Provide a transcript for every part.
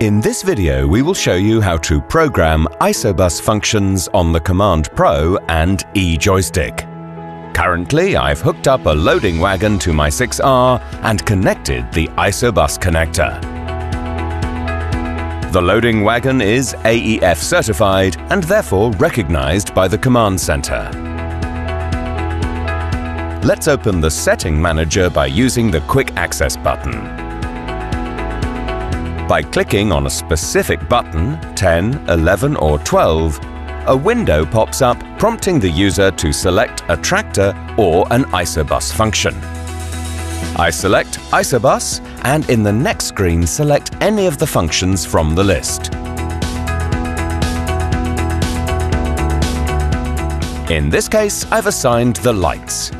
In this video, we will show you how to program isobus functions on the CommandPRO and Joystick. Currently, I've hooked up a loading wagon to my 6R and connected the isobus connector. The loading wagon is AEF certified and therefore recognized by the Command Center. Let's open the Setting Manager by using the Quick Access button. By clicking on a specific button, 10, 11 or 12, a window pops up prompting the user to select a tractor or an isobus function. I select isobus and in the next screen select any of the functions from the list. In this case, I've assigned the lights.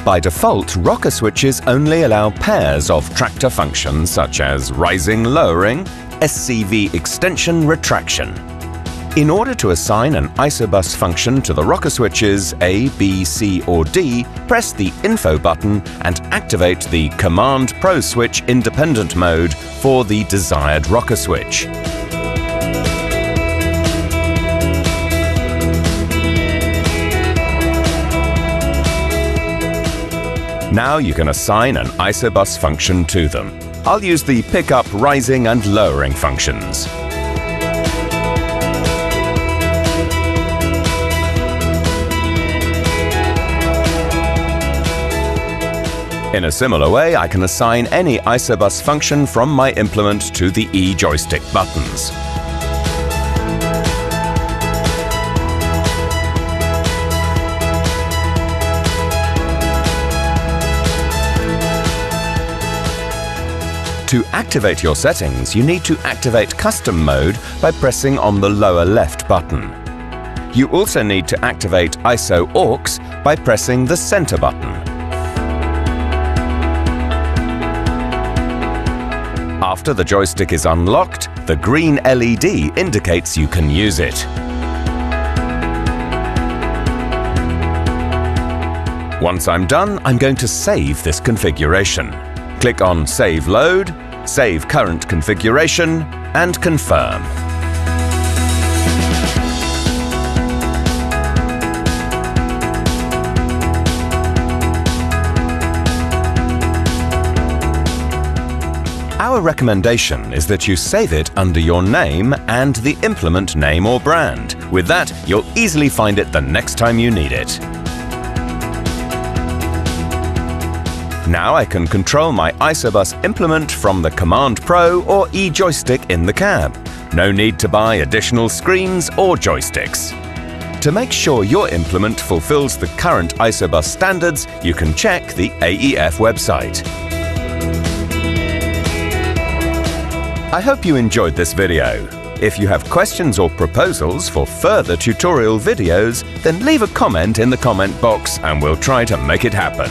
By default, rocker switches only allow pairs of tractor functions such as rising, lowering, SCV extension, retraction. In order to assign an isobus function to the rocker switches A, B, C or D, press the Info button and activate the CommandPRO switch independent mode for the desired rocker switch. Now you can assign an isobus function to them. I'll use the pickup rising and lowering functions. In a similar way, I can assign any isobus function from my implement to the Joystick buttons. To activate your settings, you need to activate Custom Mode by pressing on the lower left button. You also need to activate ISO Aux by pressing the center button. After the joystick is unlocked, the green LED indicates you can use it. Once I'm done, I'm going to save this configuration. Click on Save Load, Save Current Configuration, and Confirm. Our recommendation is that you save it under your name and the implement name or brand. With that, you'll easily find it the next time you need it. Now I can control my isobus implement from the CommandPRO or Joystick in the cab. No need to buy additional screens or joysticks. To make sure your implement fulfills the current isobus standards, you can check the AEF website. I hope you enjoyed this video. If you have questions or proposals for further tutorial videos, then leave a comment in the comment box and we'll try to make it happen.